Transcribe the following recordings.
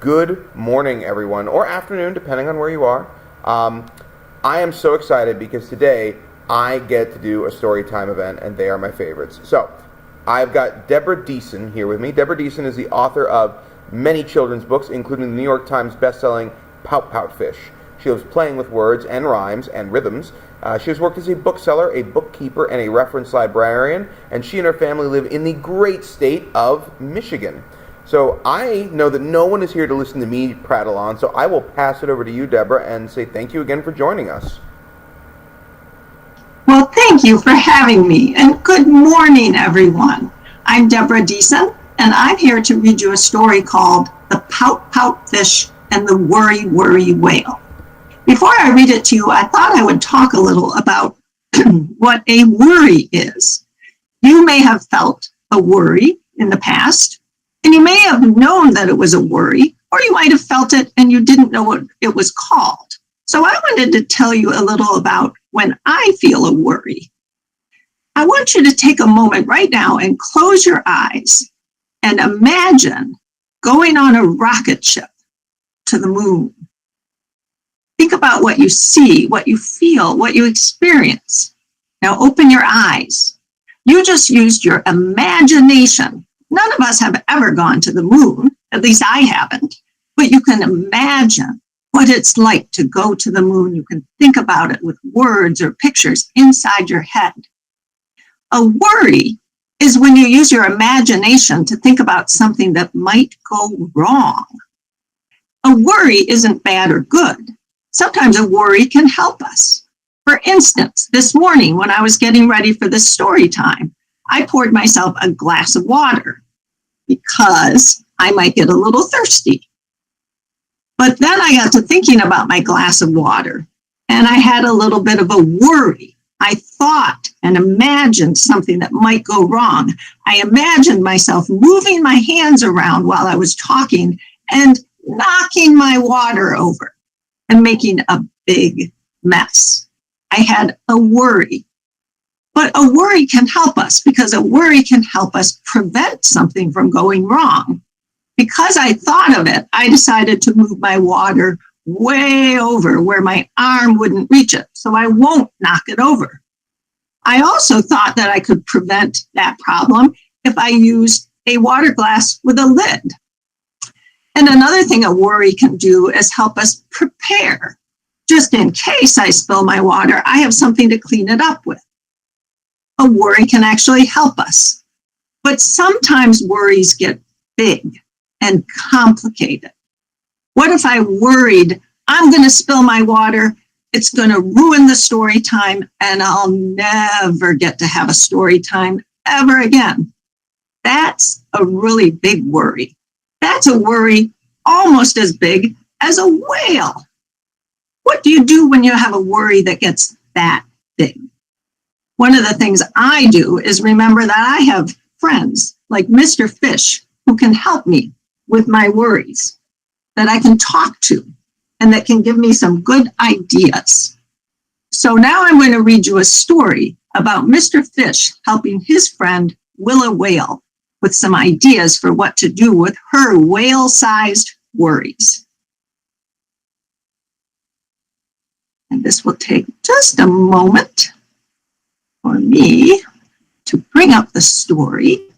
Good morning, everyone, or afternoon, depending on where you are. I am so excited because today I get to do a story time event, and they are my favorites. So, I've got Deborah Diesen here with me. Deborah Diesen is the author of many children's books, including the New York Times bestselling Poutfish. She loves playing with words and rhymes and rhythms. She has worked as a bookseller, a bookkeeper, and a reference librarian, and she and her family live in the great state of Michigan. So I know that no one is here to listen to me prattle on, so I will pass it over to you, Deborah, and say thank you again for joining us. Well, thank you for having me, and good morning, everyone. I'm Deborah Diesen, and I'm here to read you a story called The Poutfish and the Worry Whale. Before I read it to you, I thought I would talk a little about what a worry is. You may have felt a worry in the past, and you may have known that it was a worry, or you might have felt it and you didn't know what it was called. So I wanted to tell you a little about when I feel a worry. I want you to take a moment right now and close your eyes and imagine going on a rocket ship to the moon. Think about what you see, what you feel, what you experience. Now open your eyes. You just used your imagination. None of us have ever gone to the moon, at least I haven't, but you can imagine what it's like to go to the moon. You can think about it with words or pictures inside your head. A worry is when you use your imagination to think about something that might go wrong. A worry isn't bad or good. Sometimes a worry can help us. For instance, this morning when I was getting ready for this story time, I poured myself a glass of water because I might get a little thirsty. But then I got to thinking about my glass of water, and I had a little bit of a worry. I thought and imagined something that might go wrong. I imagined myself moving my hands around while I was talking and knocking my water over and making a big mess. I had a worry. But a worry can help us because a worry can help us prevent something from going wrong. Because I thought of it, I decided to move my water way over where my arm wouldn't reach it, so I won't knock it over. I also thought that I could prevent that problem if I used a water glass with a lid. And another thing a worry can do is help us prepare. Just in case I spill my water, I have something to clean it up with. A worry can actually help us. But sometimes worries get big and complicated. What if I worried, I'm going to spill my water, it's going to ruin the story time, and I'll never get to have a story time ever again? That's a really big worry. That's a worry almost as big as a whale. What do you do when you have a worry that gets that big? One of the things I do is remember that I have friends like Mr. Fish who can help me with my worries, that I can talk to, and that can give me some good ideas. So now I'm going to read you a story about Mr. Fish helping his friend Willa Whale with some ideas for what to do with her whale-sized worries. And this will take just a moment for me to bring up the story.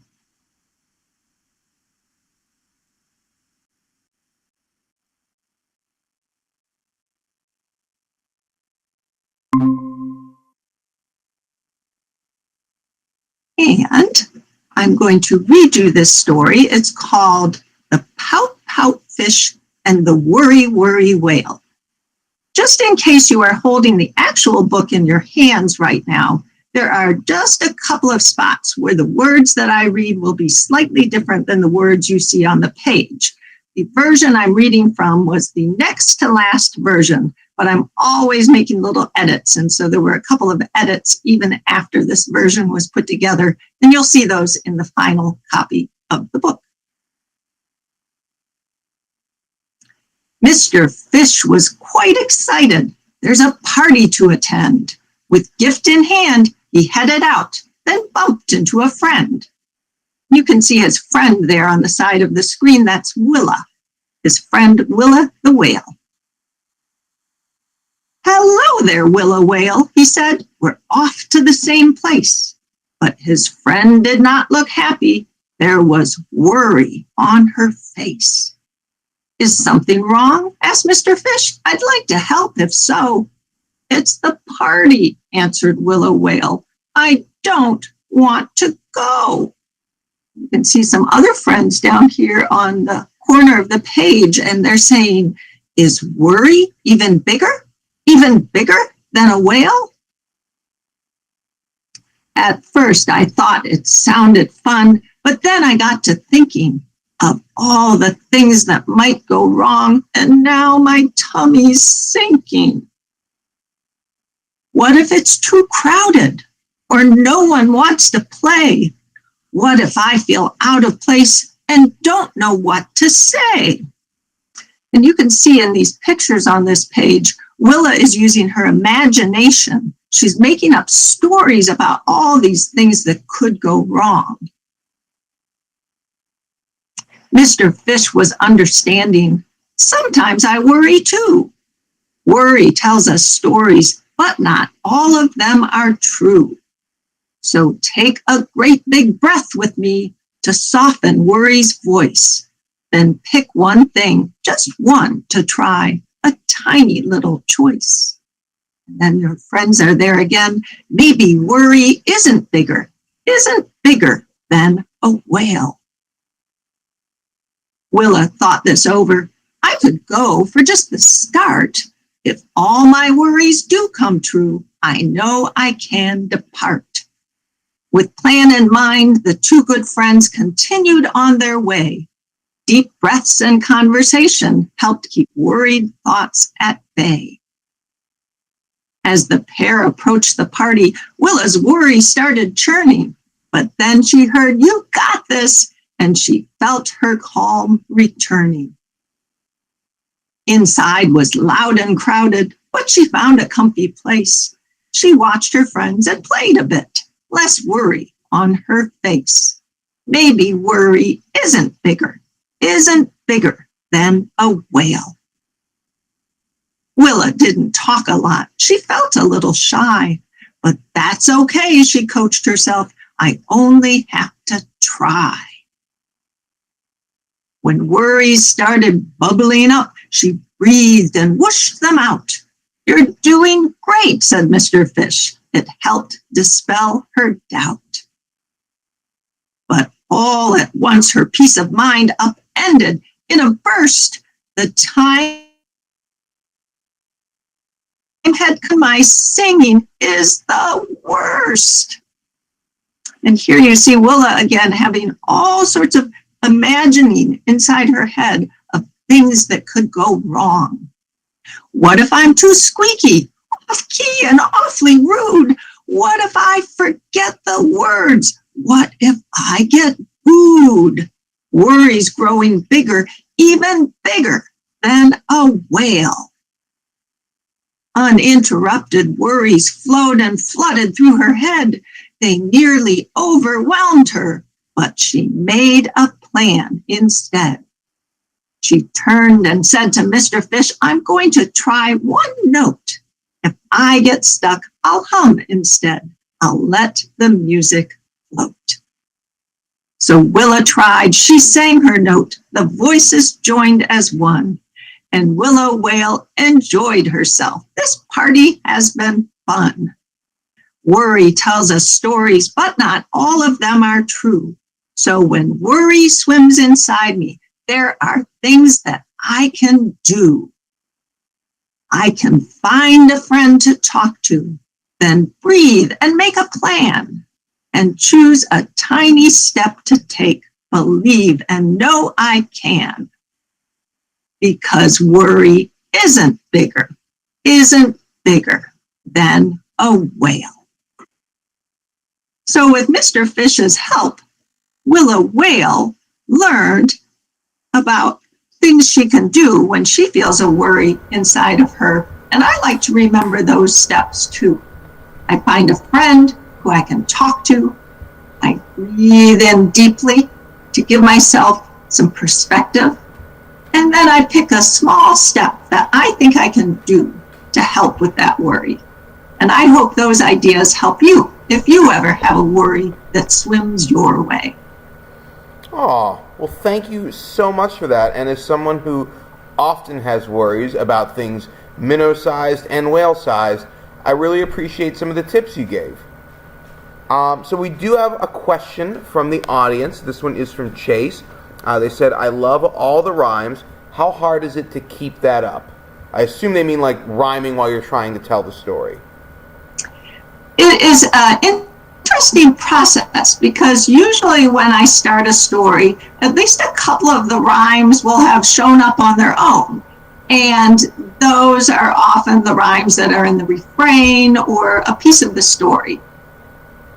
And I'm going to read you this story. It's called The Poutfish and the Worry Whale. Just in case you are holding the actual book in your hands right now, there are just a couple of spots where the words that I read will be slightly different than the words you see on the page. The version I'm reading from was the next to last version, but I'm always making little edits. And so there were a couple of edits even after this version was put together, and you'll see those in the final copy of the book. Mr. Fish was quite excited. There's a party to attend. With gift in hand, he headed out, then bumped into a friend. You can see his friend there on the side of the screen. That's Willa. his friend Willa the whale. "Hello there, Willa whale," he said. "We're off to the same place." But his friend did not look happy. There was worry on her face. "Is something wrong?" asked Mr. Fish. "I'd like to help if so." "It's the party," answered Willa whale. "I don't want to go." You can see some other friends down here on the corner of the page, and they're saying, "Is worry even bigger? Even bigger than a whale?" At first, I thought it sounded fun, but then I got to thinking of all the things that might go wrong, and now my tummy's sinking. What if it's too crowded, or no one wants to play? What if I feel out of place and don't know what to say? And you can see in these pictures on this page, Willa is using her imagination. She's making up stories about all these things that could go wrong. Mr. Fish was understanding. "Sometimes I worry too." Worry tells us stories, but not all of them are true. So take a great big breath with me to soften worry's voice. Then pick one thing, just one, to try, a tiny little choice. And then your friends are there again. Maybe worry isn't bigger than a whale. Willa thought this over. I could go for just the start. If all my worries do come true, I know I can depart. With plan in mind, the two good friends continued on their way. Deep breaths and conversation helped keep worried thoughts at bay. As the pair approached the party, Willa's worry started churning, but then she heard, "You got this," and she felt her calm returning. Inside was loud and crowded, but she found a comfy place. She watched her friends and played a bit, less worry on her face. Maybe worry isn't bigger than a whale. Willa didn't talk a lot. She felt a little shy, but that's okay, she coached herself. I only have to try. When worries started bubbling up, she breathed and whooshed them out. "You're doing great," said Mr. Fish. It helped dispel her doubt. But all at once, her peace of mind upended in a burst. The time had come. My singing is the worst. And here you see Willa again having all sorts of imagining inside her head of things that could go wrong. What if I'm too squeaky, off key, and awfully rude? What if I forget the words? What if I get booed? Worries growing bigger, even bigger than a whale. Uninterrupted worries flowed and flooded through her head. They nearly overwhelmed her, but she made a plan instead. She turned and said to Mr. Fish, "I'm going to try one note. If I get stuck, I'll hum instead. I'll let the music float." So Willa tried. She sang her note. The voices joined as one, and Willa Whale enjoyed herself. This party has been fun. Worry tells us stories, but not all of them are true. So when worry swims inside me, there are things that I can do. I can find a friend to talk to, then breathe and make a plan, and choose a tiny step to take, believe and know I can. Because worry isn't bigger than a whale. So with Mr. Fish's help, Willa Whale learned about things she can do when she feels a worry inside of her. And I like to remember those steps too. I find a friend who I can talk to. I breathe in deeply to give myself some perspective. And then I pick a small step that I think I can do to help with that worry. And I hope those ideas help you if you ever have a worry that swims your way. Oh, well, thank you so much for that. And as someone who often has worries about things minnow-sized and whale-sized, I really appreciate some of the tips you gave. So we do have a question from the audience. This one is from Chase. They said, I love all the rhymes. How hard is it to keep that up? I assume they mean like rhyming while you're trying to tell the story. It is an interesting process because usually when I start a story, at least a couple of the rhymes will have shown up on their own. And those are often the rhymes that are in the refrain or a piece of the story.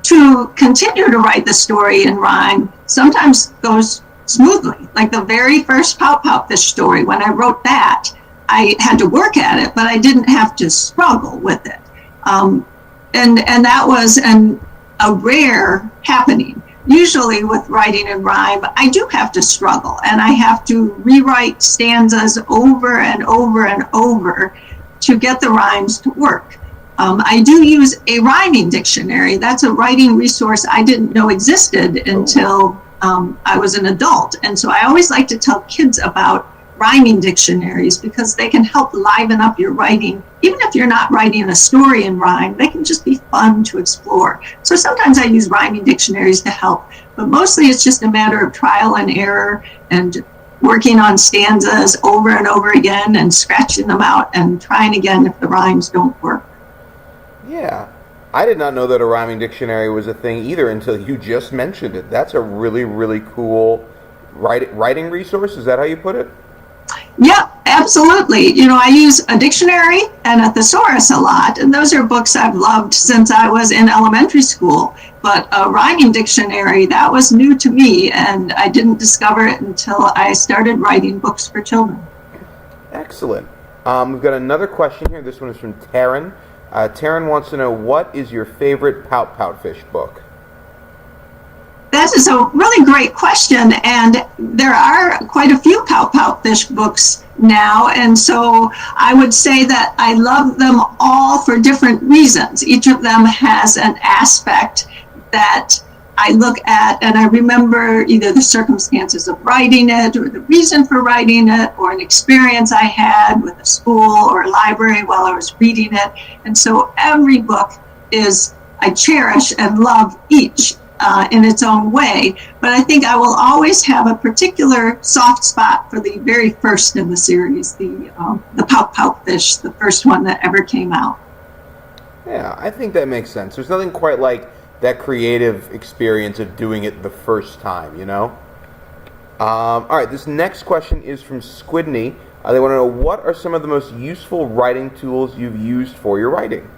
To continue to write the story in rhyme sometimes goes smoothly. Like the very first poutfish story, when I wrote that, I had to work at it, but I didn't have to struggle with it. And that was a rare happening. Usually with writing in rhyme, I do have to struggle, and I have to rewrite stanzas over and over and over to get the rhymes to work. I do use a rhyming dictionary. That's a writing resource I didn't know existed until I was an adult. And so I always like to tell kids about rhyming dictionaries because they can help liven up your writing. Even if you're not writing a story in rhyme, they can just be fun to explore. So sometimes I use rhyming dictionaries to help, but mostly it's just a matter of trial and error and working on stanzas over and over again and scratching them out and trying again if the rhymes don't work. Yeah. I did not know that a rhyming dictionary was a thing either until you just mentioned it. That's a really, really cool writing resource. Is that how you put it? Yeah, absolutely. You know, I use a dictionary and a thesaurus a lot, and those are books I've loved since I was in elementary school. But a rhyming dictionary, that was new to me, and I didn't discover it until I started writing books for children. Excellent. We've got another question here. This one is from Taryn. Taryn wants to know, what is your favorite poutfish book? That is a really great question, and there are quite a few poutfish books now, and so I would say that I love them all for different reasons. Each of them has an aspect that I look at, and I remember either the circumstances of writing it, or the reason for writing it, or an experience I had with a school or a library while I was reading it. And so every book I cherish and love each in its own way, but I think I will always have a particular soft spot for the very first in the series, the poutfish, the first one that ever came out. Yeah, I think that makes sense. There's nothing quite like that creative experience of doing it the first time, you know? All right, this next question is from Squidney. They want to know, what are some of the most useful writing tools you've used for your writing?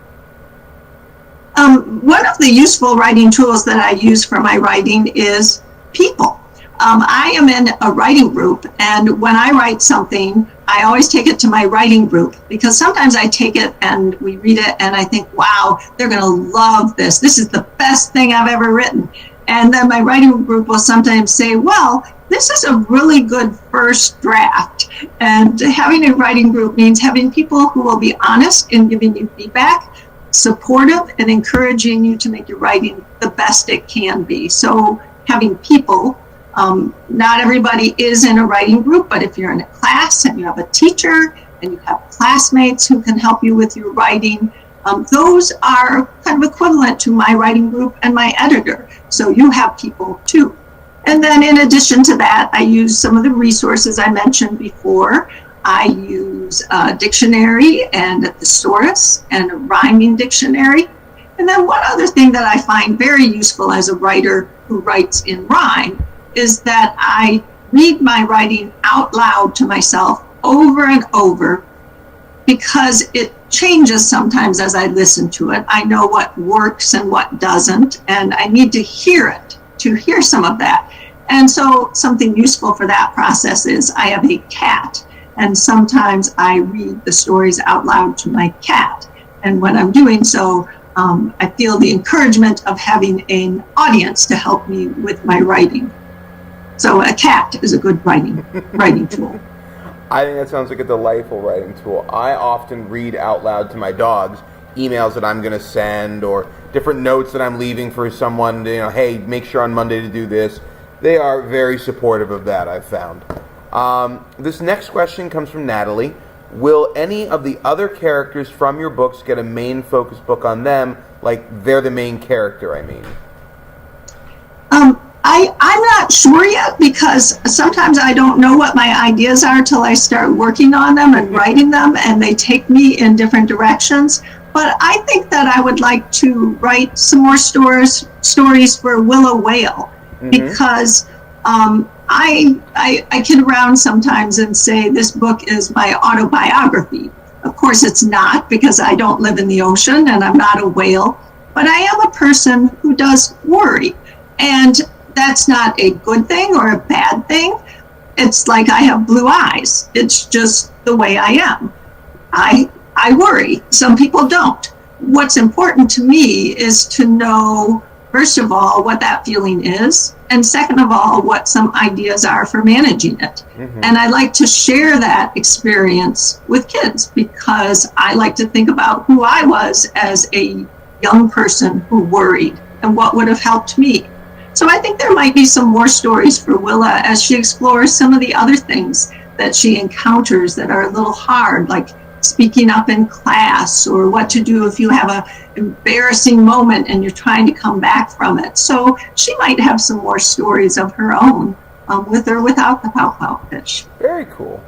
One of the useful writing tools that I use for my writing is people. I am in a writing group, and when I write something, I always take it to my writing group, because sometimes I take it and we read it and I think, wow, they're going to love this. This is the best thing I've ever written. And then my writing group will sometimes say, well, this is a really good first draft. And having a writing group means having people who will be honest in giving you feedback, supportive, and encouraging you to make your writing the best it can be. So having people, not everybody is in a writing group, but if you're in a class and you have a teacher and you have classmates who can help you with your writing, those are kind of equivalent to my writing group and my editor. So you have people too. And then in addition to that, I use some of the resources I mentioned before. I use a dictionary and a thesaurus and a rhyming dictionary. And then one other thing that I find very useful as a writer who writes in rhyme is that I read my writing out loud to myself over and over, because it changes sometimes as I listen to it. I know what works and what doesn't, and I need to hear it, to hear some of that. And so something useful for that process is I have a cat, and sometimes I read the stories out loud to my cat. And when I'm doing so, I feel the encouragement of having an audience to help me with my writing. So a cat is a good writing tool. I think that sounds like a delightful writing tool. I often read out loud to my dogs emails that I'm going to send or different notes that I'm leaving for someone, hey, make sure on Monday to do this. They are very supportive of that, I've found. This next question comes from Natalie. Will any of the other characters from your books get a main focus book on them, like they're the main character, I mean? I'm not sure yet, because sometimes I don't know what my ideas are till I start working on them and writing them, and they take me in different directions. But I think that I would like to write some more stories for Willow Whale, because I kid around sometimes and say this book is my autobiography. Of course it's not, because I don't live in the ocean and I'm not a whale, but I am a person who does worry. And that's not a good thing or a bad thing. It's like I have blue eyes. It's just the way I am. I worry. Some people don't. What's important to me is to know, first of all, what that feeling is, and second of all, what some ideas are for managing it. And I like to share that experience with kids, because I like to think about who I was as a young person who worried and what would have helped me. So I think there might be some more stories for Willa as she explores some of the other things that she encounters that are a little hard, like speaking up in class, or what to do if you have an embarrassing moment and you're trying to come back from it. So she might have some more stories of her own, with or without the pout fish. Very cool.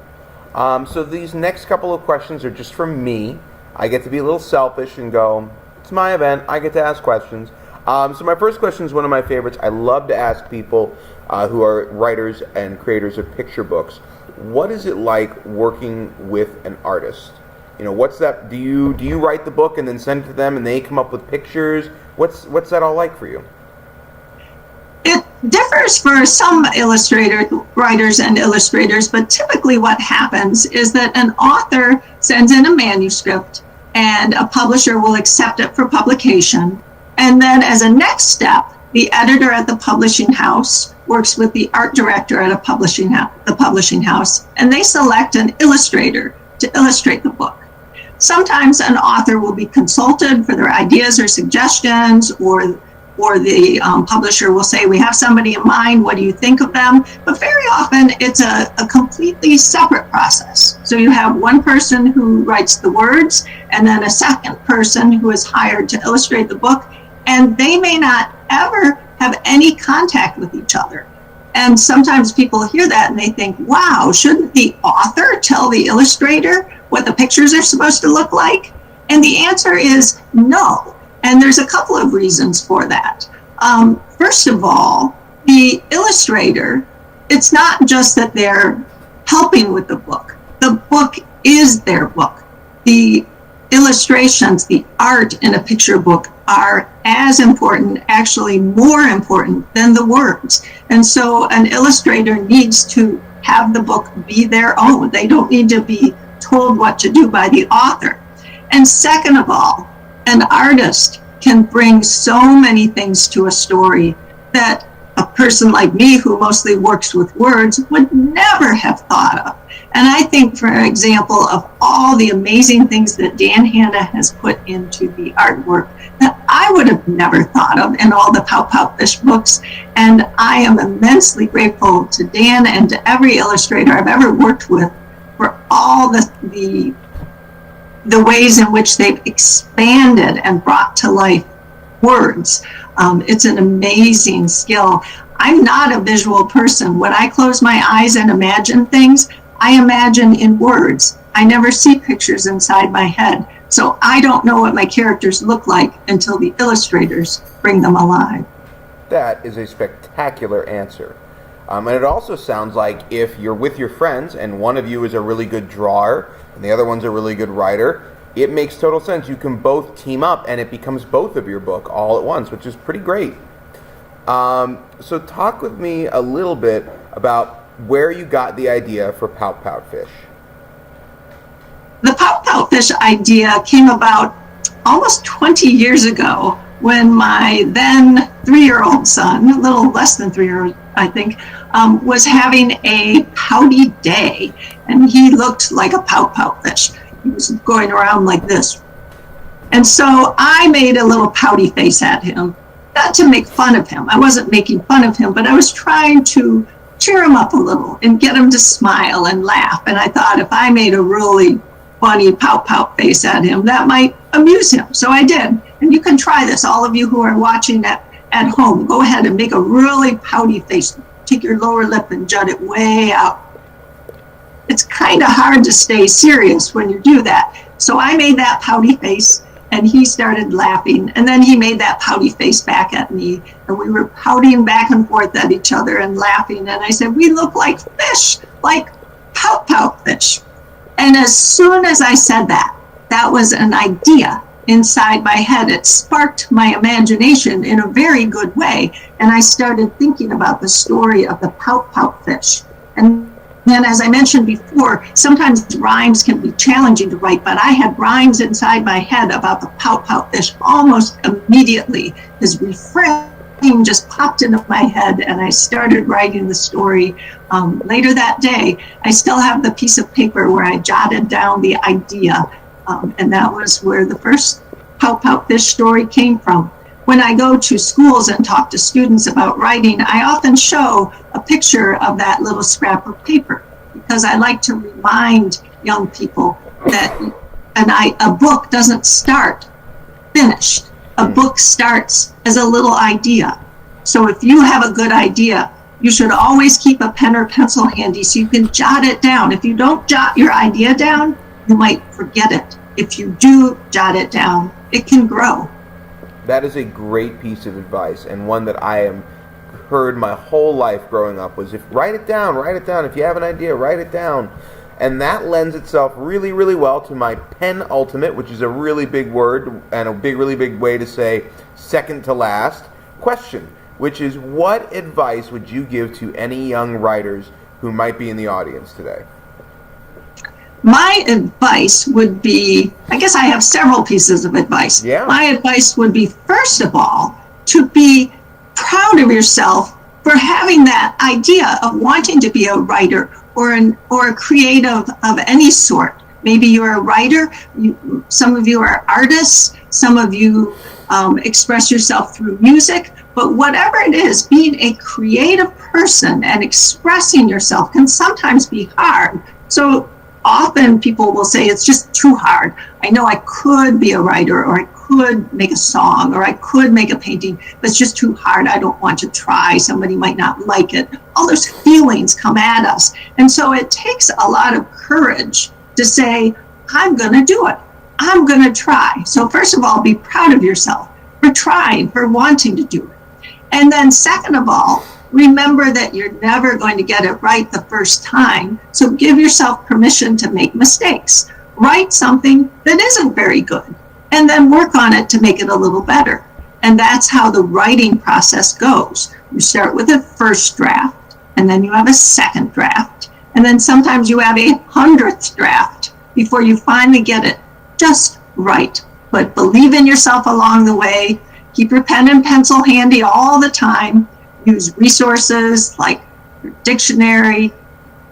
So these next couple of questions are just from me. I get to be a little selfish and go, it's my event, I get to ask questions. So my first question is one of my favorites. I love to ask people who are writers and creators of picture books, what is it like working with an artist? What's that? Do you write the book and then send it to them and they come up with pictures? What's that all like for you? It differs for some writers and illustrators, but typically what happens is that an author sends in a manuscript and a publisher will accept it for publication. And then as a next step, the editor at the publishing house works with the art director at the publishing house, and they select an illustrator to illustrate the book. Sometimes an author will be consulted for their ideas or suggestions, or the publisher will say, we have somebody in mind, what do you think of them? But very often it's a completely separate process. So you have one person who writes the words, and then a second person who is hired to illustrate the book, and they may not ever have any contact with each other. And sometimes people hear that and they think, wow, shouldn't the author tell the illustrator what the pictures are supposed to look like? And the answer is no. And there's a couple of reasons for that. First of all, the illustrator, it's not just that they're helping with the book. The book is their book. The illustrations, the art in a picture book are as important, actually more important than the words. And so an illustrator needs to have the book be their own. They don't need to be told what to do by the author. And second of all, an artist can bring so many things to a story that a person like me, who mostly works with words, would never have thought of. And I think, for example, of all the amazing things that Dan Hanna has put into the artwork that I would have never thought of in all the Pout Fish books. And I am immensely grateful to Dan and to every illustrator I've ever worked with for all the ways in which they've expanded and brought to life words. It's an amazing skill. I'm not a visual person. When I close my eyes and imagine things, I imagine in words. I never see pictures inside my head. So I don't know what my characters look like until the illustrators bring them alive. That is a spectacular answer. And it also sounds like if you're with your friends and one of you is a really good drawer and the other one's a really good writer, it makes total sense. You can both team up and it becomes both of your book all at once, which is pretty great. So talk with me a little bit about where you got the idea for Pout Fish. The Pout Fish idea came about almost 20 years ago when my then 3-year-old son, a little less than 3 I think, was having a pouty day, and he looked like a pout fish. He was going around like this. And so I made a little pouty face at him, not to make fun of him. I wasn't making fun of him, but I was trying to cheer him up a little and get him to smile and laugh. And I thought if I made a really funny pout face at him, that might amuse him. So I did. And you can try this, all of you who are watching at home. Go ahead and make a really pouty face. Take your lower lip and jut it way out. It's kind of hard to stay serious when you do that. So I made that pouty face, and he started laughing, and then he made that pouty face back at me, and we were pouting back and forth at each other and laughing, and I said, we look like fish, like pout fish. And as soon as I said that, that was an idea inside my head. It sparked my imagination in a very good way, and I started thinking about the story of the pout fish. And then, as I mentioned before, sometimes rhymes can be challenging to write, but I had rhymes inside my head about the pout fish almost immediately. His refrain just popped into my head, and I started writing the story. Later that day, I still have the piece of paper where I jotted down the idea, and that was where the first pout fish story came from. When I go to schools and talk to students about writing, I often show a picture of that little scrap of paper, because I like to remind young people that a book doesn't start finished. A book starts as a little idea. So if you have a good idea, you should always keep a pen or pencil handy so you can jot it down. If you don't jot your idea down, you might forget it. If you do jot it down, it can grow. That is a great piece of advice, and one that I am heard my whole life growing up was, if write it down. If you have an idea, write it down. And that lends itself really, really well to my penultimate, which is a really big word and a really big way to say second to last question, which is, what advice would you give to any young writers who might be in the audience today? My advice would be, I guess I have several pieces of advice. Yeah. My advice would be, first of all, to be proud of yourself for having that idea of wanting to be a writer or a creative of any sort. Maybe you're a writer, some of you are artists, some of you express yourself through music, but whatever it is, being a creative person and expressing yourself can sometimes be hard. So often people will say, it's just too hard. I know I could be a writer, or I could make a song, or I could make a painting, but it's just too hard. I don't want to try. Somebody might not like it. All those feelings come at us. And so it takes a lot of courage to say, I'm going to do it. I'm going to try. So first of all, be proud of yourself for trying, for wanting to do it. And then second of all, remember that you're never going to get it right the first time, so give yourself permission to make mistakes. Write something that isn't very good, and then work on it to make it a little better. And that's how the writing process goes. You start with a first draft, and then you have a second draft, and then sometimes you have a 100th draft before you finally get it just right. But believe in yourself along the way. Keep your pen and pencil handy all the time. Use resources like your dictionary,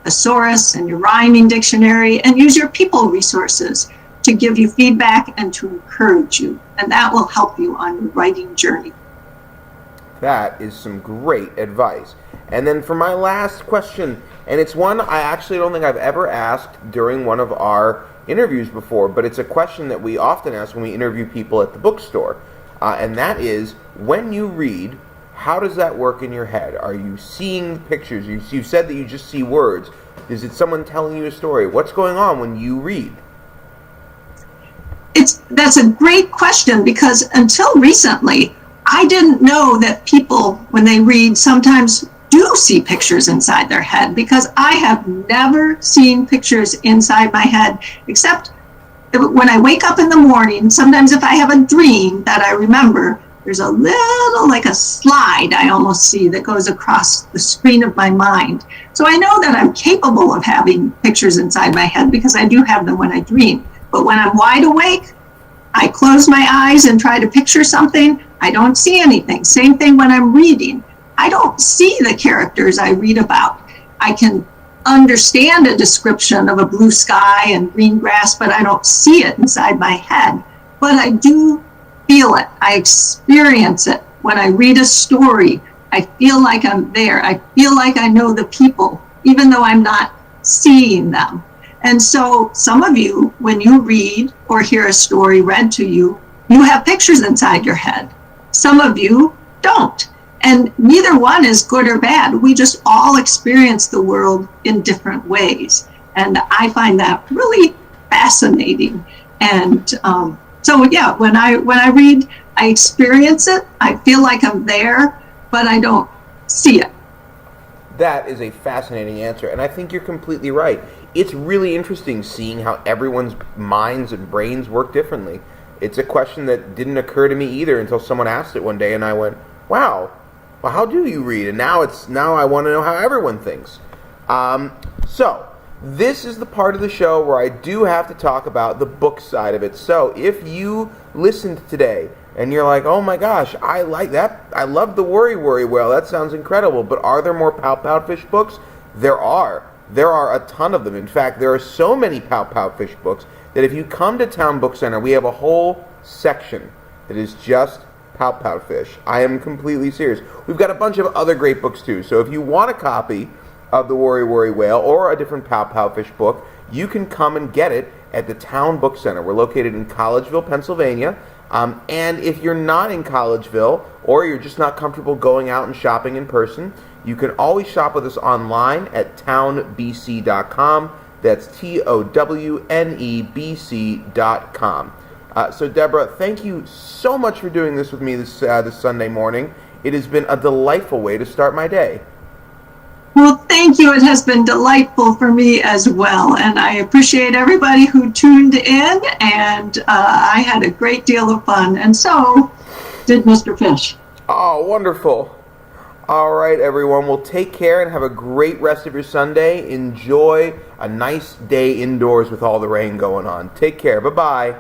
thesaurus, and your rhyming dictionary, and use your people resources to give you feedback and to encourage you. And that will help you on your writing journey. That is some great advice. And then for my last question, and it's one I actually don't think I've ever asked during one of our interviews before, but it's a question that we often ask when we interview people at the bookstore. And that is, when you read, how does that work in your head? Are you seeing pictures? You said that you just see words. Is it someone telling you a story? What's going on when you read? That's a great question, because until recently, I didn't know that people, when they read, sometimes do see pictures inside their head, because I have never seen pictures inside my head, except when I wake up in the morning. Sometimes if I have a dream that I remember, there's a little, like a slide I almost see that goes across the screen of my mind. So I know that I'm capable of having pictures inside my head, because I do have them when I dream. But when I'm wide awake, I close my eyes and try to picture something. I don't see anything. Same thing when I'm reading. I don't see the characters I read about. I can understand a description of a blue sky and green grass, but I don't see it inside my head. But I do feel it. I experience it. When I read a story, I feel like I'm there. I feel like I know the people, even though I'm not seeing them. And so some of you, when you read or hear a story read to you, you have pictures inside your head. Some of you don't. And neither one is good or bad. We just all experience the world in different ways. And I find that really fascinating. And so, yeah, when I read, I experience it. I feel like I'm there, but I don't see it. That is a fascinating answer, and I think you're completely right. It's really interesting seeing how everyone's minds and brains work differently. It's a question that didn't occur to me either until someone asked it one day, and I went, wow, well, how do you read? And now I want to know how everyone thinks. So this is the part of the show where I do have to talk about the book side of it. So if you listened today and you're like, oh my gosh, I like that, I love the Worry Whale, that sounds incredible, but are there more poutfish books? There are a ton of them. In fact, there are so many poutfish books that if you come to Town Book Center, we have a whole section that is just poutfish. I am completely serious. We've got a bunch of other great books too. So if you want a copy of the Worry Whale or a different poutfish book, you can come and get it at the Town Book Center. We're located in Collegeville, Pennsylvania. And if you're not in Collegeville or you're just not comfortable going out and shopping in person, you can always shop with us online at townbc.com. That's TOWNEBC.com. So Deborah, thank you so much for doing this with me this Sunday morning. It has been a delightful way to start my day. Well, thank you. It has been delightful for me as well. And I appreciate everybody who tuned in. And I had a great deal of fun. And so did Mr. Fish. Oh, wonderful. All right, everyone. Well, take care and have a great rest of your Sunday. Enjoy a nice day indoors with all the rain going on. Take care. Bye-bye.